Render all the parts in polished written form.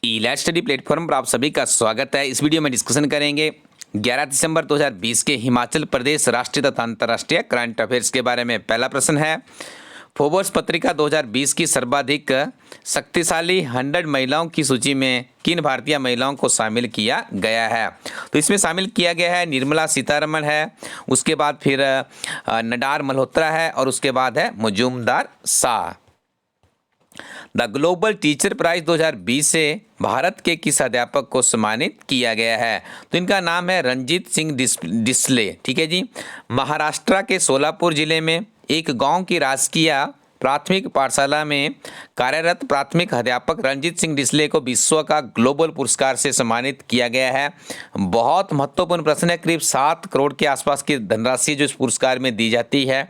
ई-लैट study platform पर आप सभी का स्वागत है। इस वीडियो में डिस्कशन करेंगे 11 दिसंबर 2020 के हिमाचल प्रदेश राष्ट्रीय तथा अंतर्राष्ट्रीय करंट अफेयर्स के बारे में। पहला प्रश्न है, फोर्ब्स पत्रिका 2020 की सर्वाधिक शक्तिशाली 100 महिलाओं की सूची में किन भारतीय महिलाओं को शामिल किया गया है? तो इसमें शामिल किया गया है निर्मला सीतारमण है, उसके बाद फिर नडार मल्होत्रा है और उसके बाद है Majumdar Shah. The global teacher prize 2020 से भारत के किस अध्यापक को सम्मानित किया गया है? तो इनका नाम है रंजीत सिंह डिसले। ठीक है जी। महाराष्ट्र के सोलापुर जिले में एक गांव की राजकीय प्राथमिक पाठशाला में कार्यरत प्राथमिक अध्यापक रंजीत सिंह डिसले को विश्व का ग्लोबल पुरस्कार से सम्मानित किया गया है। बहुत महत्वपूर्ण प्रश्न है। करीब 7 करोड़ के आसपास की धनराशि जो इस पुरस्कार में दी जाती है।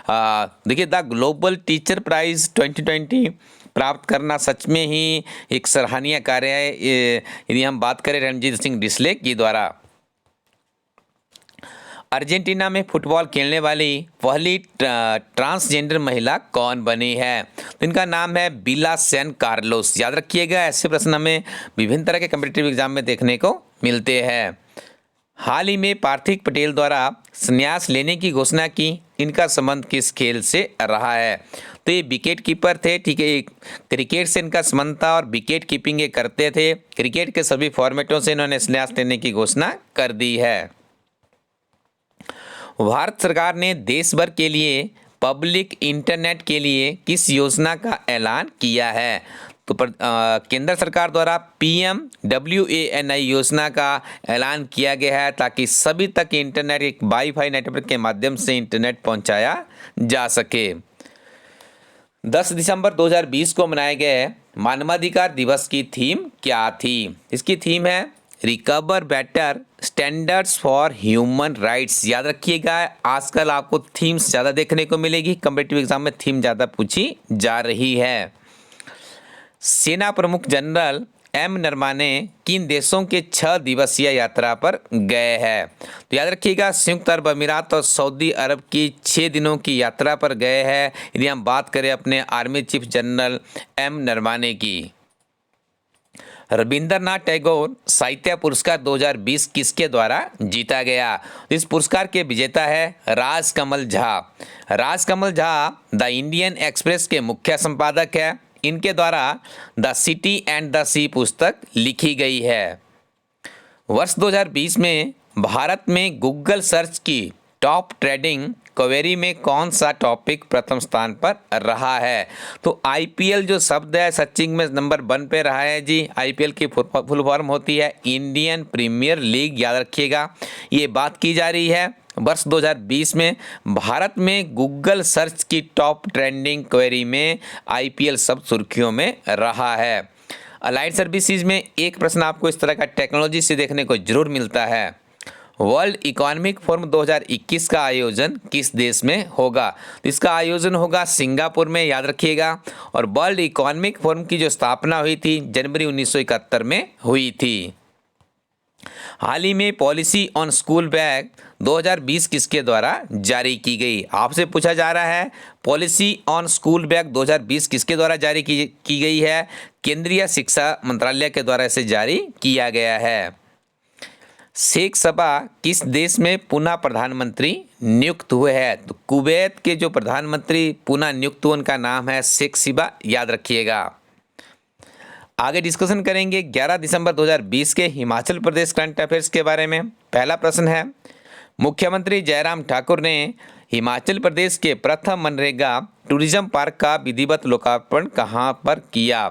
देखिए, द ग्लोबल टीचर प्राइज 2020 प्राप्त करना सच में ही एक सराहनीय कार्य है, यदि हम बात करें रणजीत सिंह डिसले की द्वारा। अर्जेंटीना में फुटबॉल खेलने वाली पहली ट्रांसजेंडर महिला कौन बनी है? तो इनका नाम है बिला सैन कार्लोस। याद रखिएगा, ऐसे प्रश्न हमें विभिन्न तरह के कॉम्पिटिटिव एग्जाम में देखने को मिलते हैं। हाल ही में पार्थिव पटेल द्वारा संन्यास लेने की घोषणा की, इनका संबंध किस खेल से रहा है? तो ये विकेट कीपर थे। ठीक है, क्रिकेट से इनका संबंध था और विकेट कीपिंग ये करते थे। क्रिकेट के सभी फॉर्मेटों से इन्होंने संन्यास लेने की घोषणा कर दी है। भारत सरकार ने देश भर के लिए पब्लिक इंटरनेट के लिए किस योजना का ऐलान किया है? तो केंद्र सरकार द्वारा PMWANI योजना का ऐलान किया गया है ताकि सभी तक इंटरनेट एक वाईफाई नेटवर्क के माध्यम से इंटरनेट पहुंचाया जा सके। 10 दिसंबर 2020 को मनाए गए मानवाधिकार दिवस की थीम क्या थी? इसकी थीम है recover better standards for human rights. याद रखिएगा, आजकल आपको थीम्स ज़्यादा देखने को मिलेगी। कॉम्पिटिटिव एग्जाम में थीम ज़्यादा पूछी जा रही है। सेना प्रमुख जनरल M नरवाने किन देशों के 6 दिवसीय यात्रा पर गए हैं? तो याद रखिएगा, संयुक्त अरब अमीरात और सऊदी अरब की 6 दिनों की यात्रा पर गए हैं, यदि हम बात करें अपने army chief general M Naravane की। रविंद्रनाथ टैगोर साहित्य पुरस्कार 2020 किसके द्वारा जीता गया? इस पुरस्कार के विजेता है Rajkamal Jha. Rajkamal Jha the Indian express के मुख्य संपादक है। इनके द्वारा द सिटी एंड द सी पुस्तक लिखी गई है। वर्ष 2020 में भारत में गूगल सर्च की टॉप ट्रेंडिंग क्वेरी में कौन सा टॉपिक प्रथम स्थान पर रहा है? तो IPL जो शब्द है सर्चिंग में नंबर 1 पे रहा है जी। IPL की फुल फॉर्म होती है इंडियन प्रीमियर लीग। याद रखिएगा, ये बात की जा रही है वर्ष 2020 में भारत में गूगल सर्च की टॉप ट्रेंडिंग क्वेरी में IPL शब्द सुर्खियों में रहा है। अलाइड सर्विसेज में एक प्रश्न आपको इस तरह का टेक्नोलॉजी से देखने को जरूर मिलता है। वर्ल्ड इकोनॉमिक फोरम 2021 का आयोजन किस देश में होगा? तो इसका आयोजन होगा सिंगापुर में। याद रखिएगा, और वर्ल्ड इकोनॉमिक फोरम की जो स्थापना हुई थी जनवरी 1971 में हुई थी। हाल ही में पॉलिसी ऑन स्कूल बैग 2020 किसके द्वारा जारी की गई? आपसे पूछा जा रहा है पॉलिसी ऑन स्कूल बैग 2020 किसके द्वारा जारी की गई है? केंद्रीय शिक्षा मंत्रालय के द्वारा इसे जारी किया गया है। शेख सबा किस देश में पुनः प्रधानमंत्री नियुक्त हुए हैं? तो कुवैत के जो प्रधानमंत्री पुनः नियुक्त हुए उनका नाम है शेख सबा। याद रखिएगा। आगे डिस्कशन करेंगे 11 दिसंबर 2020 के हिमाचल प्रदेश करंट अफेयर्स के बारे में। पहला प्रश्न है, मुख्यमंत्री जयराम ठाकुर ने हिमाचल प्रदेश के प्रथम मनरेगा टूरिज्म पार्क का विधिवत लोकार्पण कहां पर किया?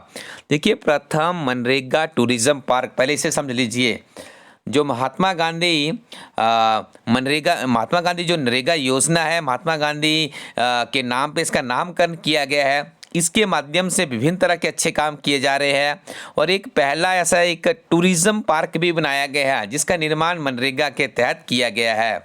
देखिए, प्रथम मनरेगा टूरिज्म पार्क, पहले इसे समझ लीजिए। जो महात्मा गांधी जो नरेगा योजना है, महात्मा गांधी के नाम पे इसका नामकरण किया गया है। इसके माध्यम से विभिन्न तरह के अच्छे काम किए जा रहे हैं और एक पहला ऐसा एक टूरिज्म पार्क भी बनाया गया है जिसका निर्माण मनरेगा के तहत किया गया है।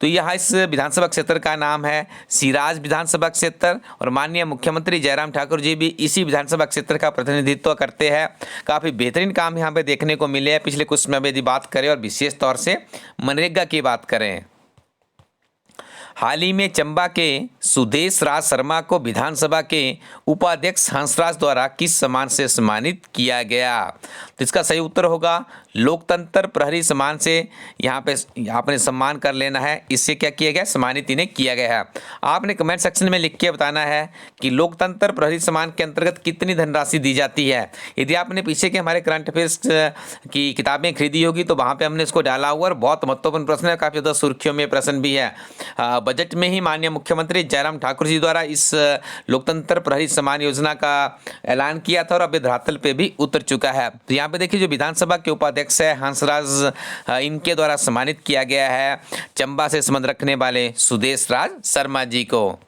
तो यहाँ इस विधानसभा क्षेत्र का नाम है सिराज विधानसभा क्षेत्र और माननीय मुख्यमंत्री जयराम ठाकुर जी भी इसी विधानसभा क्षेत्र का प्रतिनिधित्व करते हैं। काफ़ी बेहतरीन काम यहाँ पे देखने को मिले हैं पिछले कुछ समय में यदि बात करें और विशेष तौर से मनरेगा की बात करें। हाल ही में चंबा के सुदेश राज शर्मा को विधानसभा के उपाध्यक्ष हंसराज द्वारा किस सम्मान से सम्मानित किया गया? तो इसका सही उत्तर होगा लोकतंत्र प्रहरी सम्मान से यहाँ पे आपने सम्मान कर लेना है। इससे क्या किया गया? सम्मानित इन्हें किया गया है। आपने कमेंट सेक्शन में लिख के बताना है कि लोकतंत्र प्रहरी सम्मान के अंतर्गत कितनी धनराशि दी जाती है। यदि आपने पीछे के हमारे करंट अफेयर्स की किताबें खरीदी होगी तो वहाँ पे हमने इसको डाला हुआ और बहुत महत्वपूर्ण प्रश्न है, काफ़ी ज़्यादा सुर्खियों में प्रश्न भी है। बजट में ही माननीय मुख्यमंत्री जयराम ठाकुर जी द्वारा इस लोकतंत्र प्रहरी सम्मान योजना का ऐलान किया था और अभी धरातल पे भी उतर चुका है। तो यहाँ पे देखिए जो विधानसभा के उपाध्यक्ष है हंसराज, इनके द्वारा सम्मानित किया गया है चंबा से संबंध रखने वाले सुदेश राज शर्मा जी को।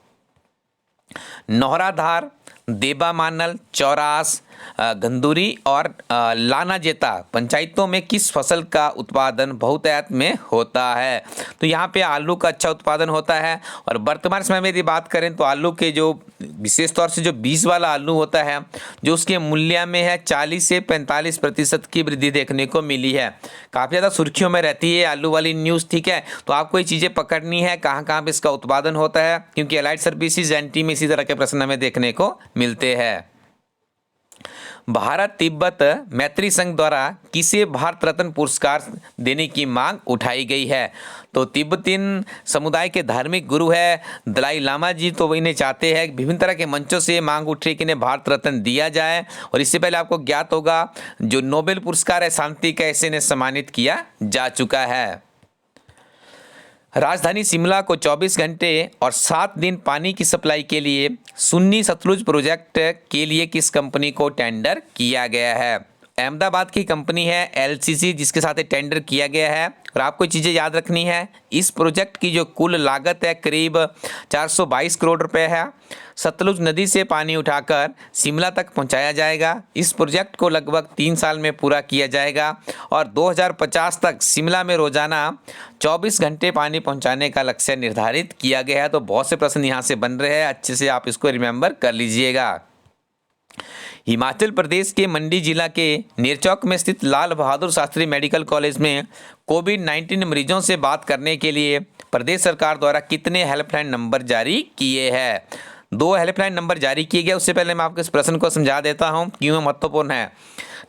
नौहराधार, देबा मानल, चौरास, गंदूरी और लानाजेता पंचायतों में किस फसल का उत्पादन बहुतायत में होता है? तो यहाँ पे आलू का अच्छा उत्पादन होता है। और वर्तमान समय में यदि बात करें तो आलू के जो विशेष तौर से जो बीज वाला आलू होता है जो उसके मूल्य में है 40 से 45% की वृद्धि देखने को मिली है। काफ़ी ज़्यादा सुर्खियों में रहती है आलू वाली न्यूज़, ठीक है। तो आपको ये चीज़ें पकड़नी है कहाँ कहाँ पे इसका उत्पादन होता है, क्योंकि अलाइड सर्विसेज एनटी में इसी तरह के प्रश्न हमें देखने को मिलते हैं। भारत तिब्बत मैत्री संघ द्वारा किसे भारत रत्न पुरस्कार देने की मांग उठाई गई है? तो तिब्बतीन समुदाय के धार्मिक गुरु है दलाई लामा जी, तो इन्हें चाहते हैं विभिन्न तरह के मंचों से मांग उठी कि इन्हें भारत रत्न दिया जाए। और इससे पहले आपको ज्ञात होगा जो नोबेल पुरस्कार है शांति का, इसे इन्हें सम्मानित किया जा चुका है। राजधानी शिमला को 24 घंटे और 7 दिन पानी की सप्लाई के लिए सुन्नी सतलुज प्रोजेक्ट के लिए किस कंपनी को टेंडर किया गया है? अहमदाबाद की कंपनी है एलसीसी जिसके साथ टेंडर किया गया है। और आपको चीज़ें याद रखनी है, इस प्रोजेक्ट की जो कुल लागत है करीब 422 करोड़ रुपए है। सतलुज नदी से पानी उठाकर शिमला तक पहुंचाया जाएगा। इस प्रोजेक्ट को लगभग 3 साल में पूरा किया जाएगा और 2050 तक शिमला में रोजाना 24 घंटे पानी पहुंचाने का लक्ष्य निर्धारित किया गया है। तो बहुत से प्रश्न यहाँ से बन रहे हैं, अच्छे से आप इसको रिमेंबर कर लीजिएगा। हिमाचल प्रदेश के मंडी जिला के नेरचौक में स्थित लाल बहादुर शास्त्री मेडिकल कॉलेज में कोविड-19 मरीजों से बात करने के लिए प्रदेश सरकार द्वारा कितने हेल्पलाइन नंबर जारी किए हैं? 2 हेल्पलाइन नंबर जारी किए गए। उससे पहले मैं आपको इस प्रश्न को समझा देता हूं क्यों महत्वपूर्ण है।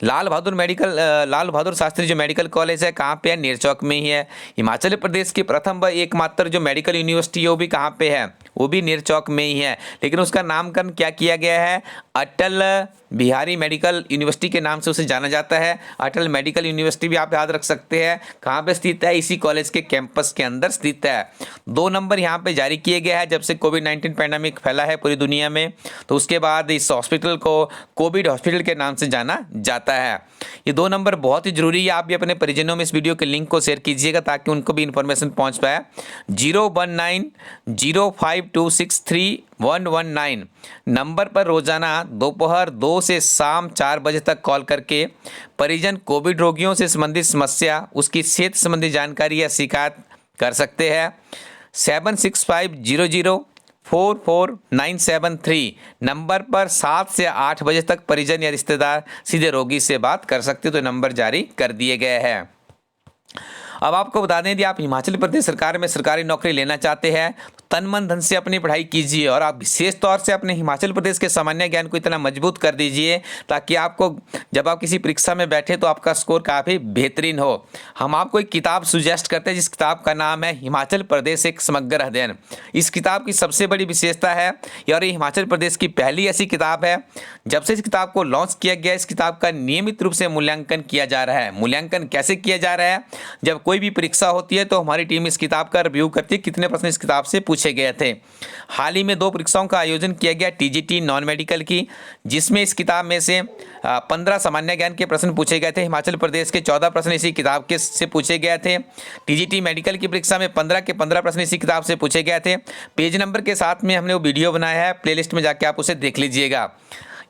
लाल बहादुर शास्त्री जो मेडिकल कॉलेज है कहाँ पे है? नेरचौक में ही है। हिमाचल प्रदेश की प्रथम व एकमात्र जो मेडिकल यूनिवर्सिटी है वो भी कहाँ पे है? वो भी नेरचौक में ही है। लेकिन उसका नामकरण क्या किया गया है? अटल बिहारी मेडिकल यूनिवर्सिटी के नाम से उसे जाना जाता है। अटल मेडिकल यूनिवर्सिटी भी आप याद रख सकते हैं। कहाँ पे स्थित है? इसी कॉलेज के कैंपस के अंदर स्थित है। 2 नंबर यहाँ पे जारी किए गए हैं जब से कोविड-19 पैंडेमिक फैला है पूरी दुनिया में, तो उसके बाद इस हॉस्पिटल को कोविड हॉस्पिटल के नाम से जाना जाता है। ये 2 नंबर बहुत ही जरूरी है। आप भी अपने परिजनों में इस वीडियो के लिंक को शेयर कीजिएगा ताकि उनको भी इन्फॉर्मेशन पहुँच पाए। 01905263119 नंबर पर रोजाना दोपहर 2 से शाम 4 बजे तक कॉल करके परिजन कोविड रोगियों से संबंधित समस्या, उसकी सेहत संबंधी जानकारी या शिकायत कर सकते हैं। 7650044973 नंबर पर 7 से 8 बजे तक परिजन या रिश्तेदार सीधे रोगी से बात कर सकते, तो नंबर जारी कर दिए गए हैं। अब आपको बता दें यदि आप हिमाचल प्रदेश सरकार में सरकारी नौकरी लेना चाहते हैं तो तन मन धन से अपनी पढ़ाई कीजिए और आप विशेष तौर से अपने हिमाचल प्रदेश के सामान्य ज्ञान को इतना मजबूत कर दीजिए ताकि आपको जब आप किसी परीक्षा में बैठे तो आपका स्कोर काफ़ी बेहतरीन हो। हम आपको एक किताब सुजेस्ट करते हैं जिस किताब का नाम है हिमाचल प्रदेश एक समग्र अध्ययन। इस किताब की सबसे बड़ी विशेषता है और ये हिमाचल प्रदेश की पहली ऐसी किताब है जब से इस किताब को लॉन्च किया गया इस किताब का नियमित रूप से मूल्यांकन किया जा रहा है। मूल्यांकन कैसे किया जा रहा है? जब कोई भी परीक्षा होती है तो हमारी टीम इस किताब का रिव्यू करती है कितने प्रश्न इस किताब से पूछे गए थे। हाल ही में 2 परीक्षाओं का आयोजन किया गया टीजीटी नॉन मेडिकल की, जिसमें इस किताब में से 15 सामान्य ज्ञान के प्रश्न पूछे गए थे। हिमाचल प्रदेश के 14 प्रश्न इसी किताब के से पूछे गए थे। टीजीटी मेडिकल की परीक्षा में 15 के 15 प्रश्न इसी किताब से पूछे गए थे। पेज नंबर के साथ में हमने वो वीडियो बनाया है, प्लेलिस्ट में जाके आप उसे देख लीजिएगा।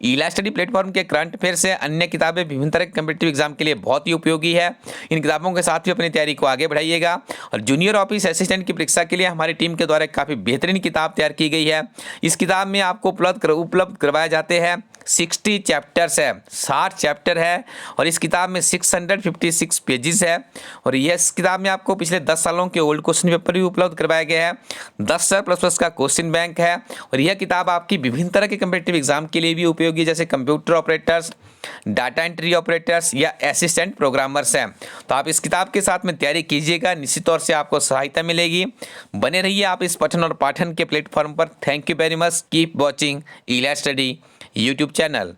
ईला स्टडी प्लेटफॉर्म के करंट अफेयर से अन्य किताबें विभिन्न तरह के कम्पिटिटिव एग्जाम के लिए बहुत ही उपयोगी है। इन किताबों के साथ भी अपनी तैयारी को आगे बढ़ाइएगा। और जूनियर ऑफिस असिस्टेंट की परीक्षा के लिए हमारी टीम के द्वारा काफ़ी बेहतरीन किताब तैयार की गई है। इस किताब में आपको उपलब्ध करवाए जाते हैं 60 चैप्टर्स है, 60 चैप्टर है और इस किताब में 656 पेजेस है। और ये इस किताब में आपको पिछले 10 सालों के ओल्ड क्वेश्चन पेपर भी उपलब्ध करवाया गया है। 10 का क्वेश्चन बैंक है और यह किताब आपकी विभिन्न तरह के कम्पिटिटिव एग्जाम के लिए भी उपयोगी, जैसे computer operators, data entry operators या असिस्टेंट प्रोग्रामर्स हैं। तो आप इस किताब के साथ में तैयारी कीजिएगा, निश्चित तौर से आपको सहायता मिलेगी। बने रहिए आप इस पठन और पाठन के प्लेटफॉर्म पर। Thank you very much. Keep watching इला स्टडी यूट्यूब चैनल।